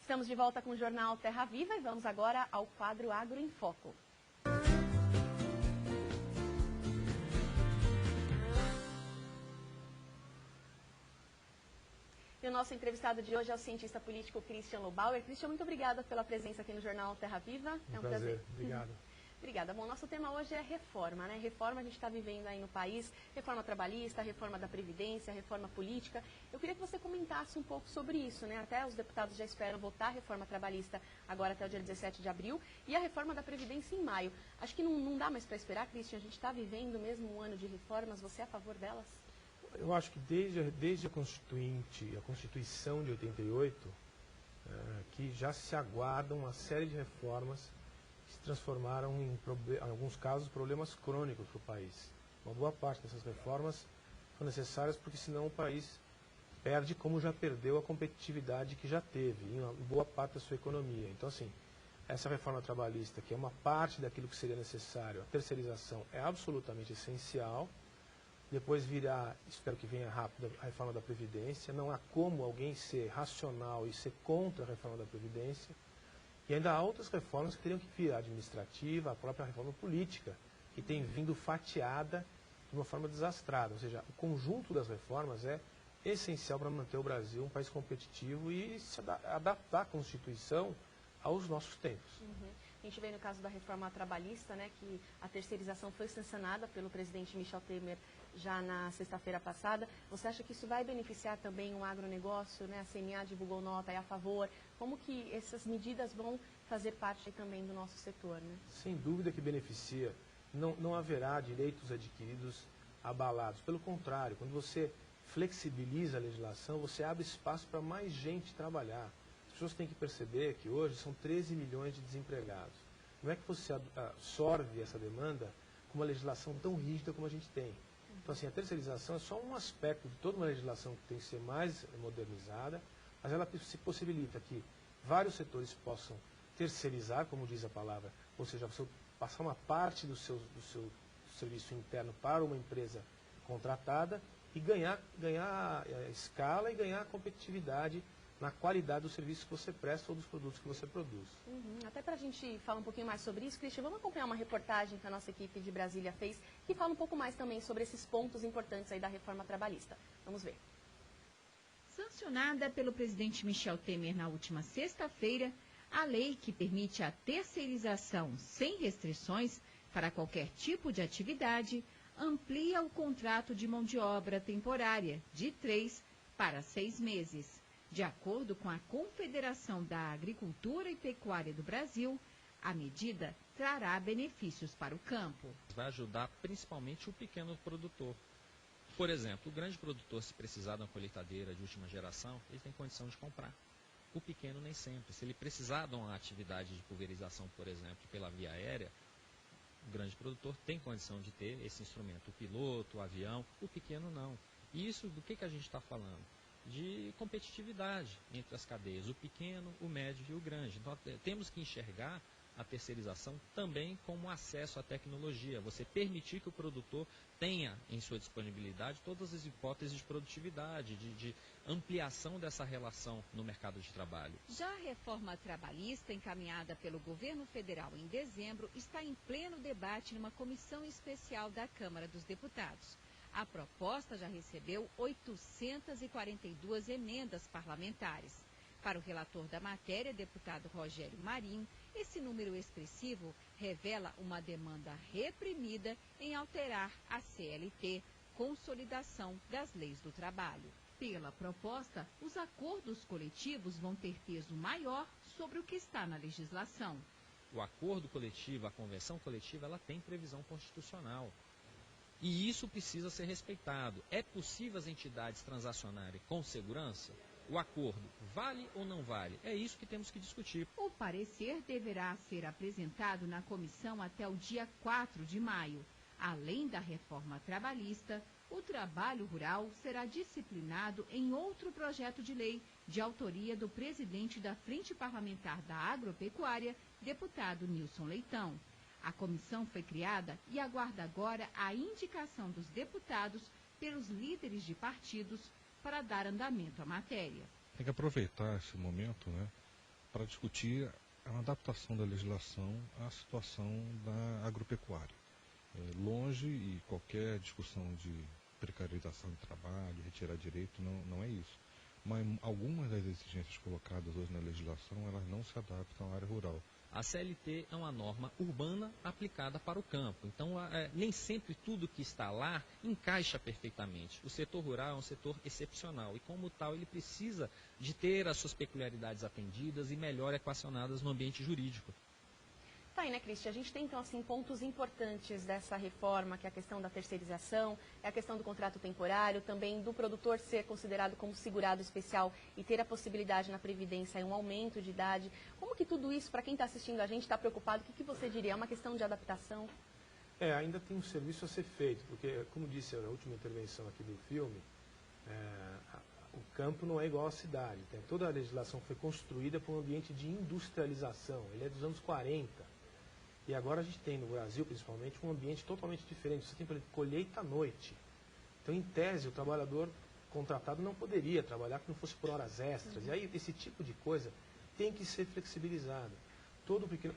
Estamos de volta com o Jornal Terra Viva e vamos agora ao quadro Agro em Foco. E o nosso entrevistado de hoje é o cientista político Christian Lobauer. Christian, muito obrigada pela presença aqui no Jornal Terra Viva. É um prazer. Obrigado. Obrigada. Bom, nosso tema hoje é reforma, né? Reforma a gente está vivendo aí no país, reforma trabalhista, reforma da Previdência, reforma política. Eu queria que você comentasse um pouco sobre isso, né? Até os deputados já esperam votar a reforma trabalhista agora até o dia 17 de abril e a reforma da Previdência em maio. Acho que não dá mais para esperar, Christian, a gente está vivendo mesmo um ano de reformas, você é a favor delas? Eu acho que desde a Constituição de 88, que já se aguardam uma série de reformas que se transformaram em alguns casos, problemas crônicos para o país. Uma boa parte dessas reformas são necessárias porque senão o país perde, como já perdeu, a competitividade que já teve em uma boa parte da sua economia. Então, assim, essa reforma trabalhista, que é uma parte daquilo que seria necessário, a terceirização é absolutamente essencial. Depois virá, espero que venha rápido, a reforma da Previdência. Não há como alguém ser racional e ser contra a reforma da Previdência. E ainda há outras reformas que teriam que vir, a administrativa, a própria reforma política, que tem vindo fatiada de uma forma desastrada. Ou seja, o conjunto das reformas é essencial para manter o Brasil um país competitivo e se adaptar a Constituição aos nossos tempos. A gente vê no caso da reforma trabalhista, né, que a terceirização foi sancionada pelo presidente Michel Temer já na sexta-feira passada. Você acha que isso vai beneficiar também o agronegócio, né? A CNA divulgou nota aí a favor. Como que essas medidas vão fazer parte também do nosso setor, né? Sem dúvida que beneficia. Não haverá direitos adquiridos abalados. Pelo contrário, quando você flexibiliza a legislação, você abre espaço para mais gente trabalhar. As pessoas têm que perceber que hoje são 13 milhões de desempregados. Não é que você absorve essa demanda com uma legislação tão rígida como a gente tem. Então, assim, a terceirização é só um aspecto de toda uma legislação que tem que ser mais modernizada, mas ela se possibilita que vários setores possam terceirizar, como diz a palavra, ou seja, você passar uma parte do seu serviço interno para uma empresa contratada e ganhar escala e ganhar competitividade na qualidade do serviço que você presta ou dos produtos que você produz. Até para a gente falar um pouquinho mais sobre isso, Christian, vamos acompanhar uma reportagem que a nossa equipe de Brasília fez, que fala um pouco mais também sobre esses pontos importantes aí da reforma trabalhista. Vamos ver. Sancionada pelo presidente Michel Temer na última sexta-feira, a lei que permite a terceirização sem restrições para qualquer tipo de atividade amplia o contrato de mão de obra temporária de 3 para 6 meses. De acordo com a Confederação da Agricultura e Pecuária do Brasil, a medida trará benefícios para o campo. Vai ajudar principalmente o pequeno produtor. Por exemplo, o grande produtor, se precisar de uma colheitadeira de última geração, ele tem condição de comprar. O pequeno nem sempre. Se ele precisar de uma atividade de pulverização, por exemplo, pela via aérea, o grande produtor tem condição de ter esse instrumento. O piloto, o avião, o pequeno não. E isso do que a gente está falando? De competitividade entre as cadeias, o pequeno, o médio e o grande. Então, temos que enxergar a terceirização também como acesso à tecnologia, você permitir que o produtor tenha em sua disponibilidade todas as hipóteses de produtividade, de ampliação dessa relação no mercado de trabalho. Já a reforma trabalhista, encaminhada pelo governo federal em dezembro, está em pleno debate numa comissão especial da Câmara dos Deputados. A proposta já recebeu 842 emendas parlamentares. Para o relator da matéria, deputado Rogério Marinho, esse número expressivo revela uma demanda reprimida em alterar a CLT, Consolidação das Leis do Trabalho. Pela proposta, os acordos coletivos vão ter peso maior sobre o que está na legislação. O acordo coletivo, a convenção coletiva, ela tem previsão constitucional. E isso precisa ser respeitado. É possível as entidades transacionarem com segurança? O acordo vale ou não vale? É isso que temos que discutir. O parecer deverá ser apresentado na comissão até o dia 4 de maio. Além da reforma trabalhista, o trabalho rural será disciplinado em outro projeto de lei de autoria do presidente da Frente Parlamentar da Agropecuária, deputado Nilson Leitão. A comissão foi criada e aguarda agora a indicação dos deputados pelos líderes de partidos para dar andamento à matéria. Tem que aproveitar esse momento, né, para discutir a adaptação da legislação à situação da agropecuária. Longe, e qualquer discussão de precarização de trabalho, retirar direito, não é isso. Mas algumas das exigências colocadas hoje na legislação, elas não se adaptam à área rural. A CLT é uma norma urbana aplicada para o campo. Então, nem sempre tudo que está lá encaixa perfeitamente. O setor rural é um setor excepcional e, como tal, ele precisa de ter as suas peculiaridades atendidas e melhor equacionadas no ambiente jurídico. Tá aí, né, Cristian? A gente tem, então, assim, pontos importantes dessa reforma, que é a questão da terceirização, é a questão do contrato temporário, também do produtor ser considerado como segurado especial e ter a possibilidade na Previdência, um aumento de idade. Como que tudo isso, para quem está assistindo a gente, está preocupado, o que você diria? É uma questão de adaptação? Ainda tem um serviço a ser feito, porque, como disse na última intervenção aqui do filme, o campo não é igual à cidade. Toda a legislação foi construída por um ambiente de industrialização, ele é dos anos 40. E agora a gente tem no Brasil, principalmente, um ambiente totalmente diferente. Você tem, por exemplo, colheita à noite. Então, em tese, o trabalhador contratado não poderia trabalhar que não fosse por horas extras. E aí, esse tipo de coisa tem que ser flexibilizado.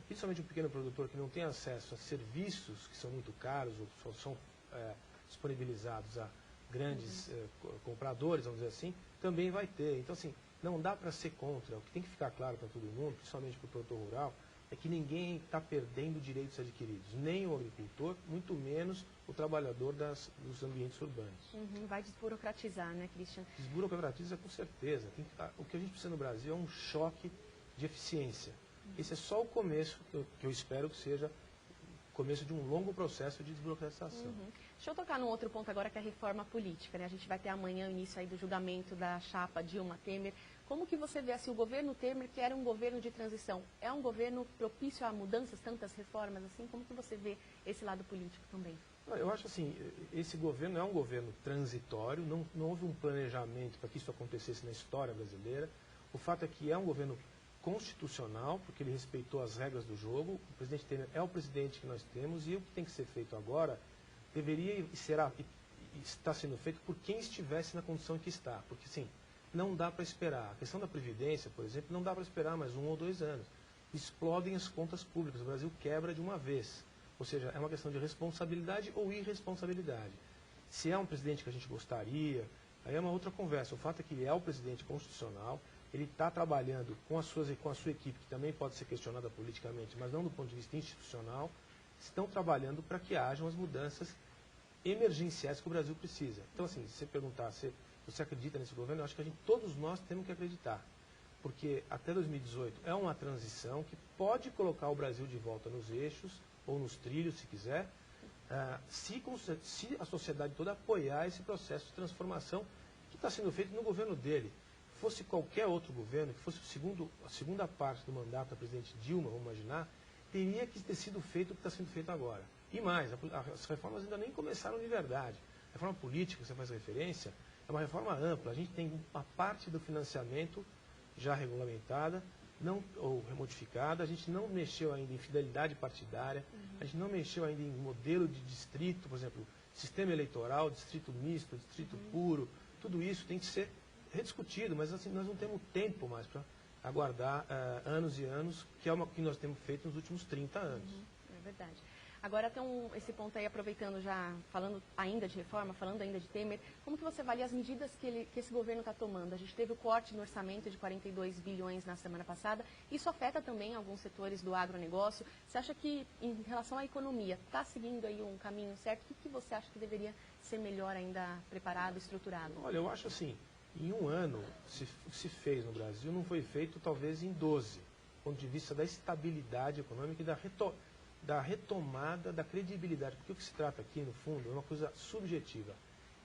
Principalmente o pequeno produtor que não tem acesso a serviços que são muito caros ou só são disponibilizados a grandes compradores, vamos dizer assim, também vai ter. Então, assim, não dá para ser contra. O que tem que ficar claro para todo mundo, principalmente para o produtor rural, é que ninguém está perdendo direitos adquiridos, nem o agricultor, muito menos o trabalhador dos ambientes urbanos. Vai desburocratizar, né, Cristian? Desburocratiza com certeza. O que a gente precisa no Brasil é um choque de eficiência. Esse é só o começo, que eu espero que seja o começo de um longo processo de desburocratização. Deixa eu tocar num outro ponto agora, que é a reforma política, né? A gente vai ter amanhã o início aí do julgamento da chapa Dilma-Temer. Como que você vê assim, o governo Temer, que era um governo de transição, é um governo propício a mudanças, tantas reformas assim? Como que você vê esse lado político também? Eu acho assim, esse governo é um governo transitório, não houve um planejamento para que isso acontecesse na história brasileira. O fato é que é um governo constitucional, porque ele respeitou as regras do jogo. O presidente Temer é o presidente que nós temos e o que tem que ser feito agora deveria e está sendo feito por quem estivesse na condição em que está. Porque, assim, não dá para esperar. A questão da Previdência, por exemplo, não dá para esperar mais 1 ou 2 anos. Explodem as contas públicas, o Brasil quebra de uma vez. Ou seja, é uma questão de responsabilidade ou irresponsabilidade. Se é um presidente que a gente gostaria, aí é uma outra conversa. O fato é que ele é o presidente constitucional, ele está trabalhando com a sua equipe, que também pode ser questionada politicamente, mas não do ponto de vista institucional, estão trabalhando para que hajam as mudanças emergenciais que o Brasil precisa. Então, assim, se você perguntar se você acredita nesse governo, eu acho que todos nós temos que acreditar. Porque até 2018 é uma transição que pode colocar o Brasil de volta nos eixos, ou nos trilhos, se quiser, se a sociedade toda apoiar esse processo de transformação que está sendo feito no governo dele. Fosse qualquer outro governo, que fosse a segunda parte do mandato da presidente Dilma, vamos imaginar, teria que ter sido feito o que está sendo feito agora. E mais, as reformas ainda nem começaram de verdade. A reforma política, que você faz referência, é uma reforma ampla. A gente tem uma parte do financiamento já regulamentada, ou remodificada, a gente não mexeu ainda em fidelidade partidária, a gente não mexeu ainda em modelo de distrito, por exemplo, sistema eleitoral, distrito misto, distrito puro, tudo isso tem que ser rediscutido, mas assim, nós não temos tempo mais para aguardar anos e anos, que é o que nós temos feito nos últimos 30 anos. É verdade. Agora tem esse ponto aí, aproveitando já, falando ainda de reforma, falando ainda de Temer, como que você avalia as medidas que esse governo está tomando? A gente teve o corte no orçamento de 42 bilhões na semana passada, isso afeta também alguns setores do agronegócio. Você acha que, em relação à economia, está seguindo aí um caminho certo? O que você acha que deveria ser melhor ainda preparado, estruturado? Olha, eu acho assim, em um ano, se fez no Brasil, não foi feito talvez em 12, do ponto de vista da estabilidade econômica e da retomada da credibilidade. Porque o que se trata aqui, no fundo, é uma coisa subjetiva,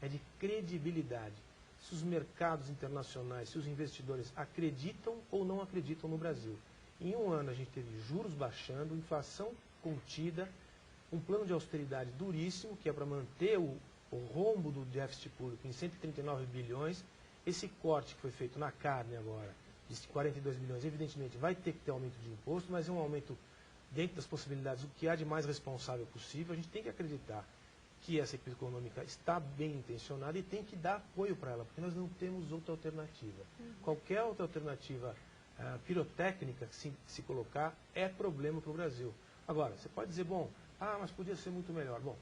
é de credibilidade. Se os mercados internacionais, se os investidores acreditam ou não acreditam no Brasil. Em um ano a gente teve juros baixando, inflação contida, um plano de austeridade duríssimo, que é para manter o rombo do déficit público em 139 bilhões, esse corte que foi feito na carne agora, de 42 bilhões, evidentemente vai ter que ter aumento de imposto, mas é um aumento dentro das possibilidades, o que há de mais responsável possível. A gente tem que acreditar que essa equipe econômica está bem intencionada e tem que dar apoio para ela, porque nós não temos outra alternativa. Qualquer outra alternativa pirotécnica que se colocar é problema para o Brasil. Agora, você pode dizer, bom, mas podia ser muito melhor. Bom,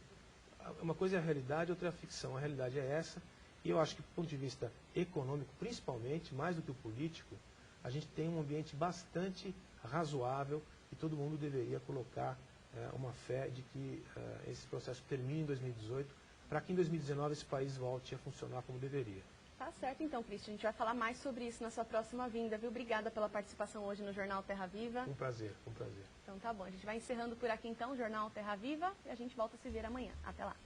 uma coisa é a realidade, outra é a ficção. A realidade é essa, e eu acho que do ponto de vista econômico, principalmente, mais do que o político, a gente tem um ambiente bastante razoável e todo mundo deveria colocar uma fé de que esse processo termine em 2018, para que em 2019 esse país volte a funcionar como deveria. Tá certo então, Cristian. A gente vai falar mais sobre isso na sua próxima vinda, viu? Obrigada pela participação hoje no Jornal Terra Viva. Um prazer, um prazer. Então tá bom, a gente vai encerrando por aqui então o Jornal Terra Viva e a gente volta a se ver amanhã. Até lá.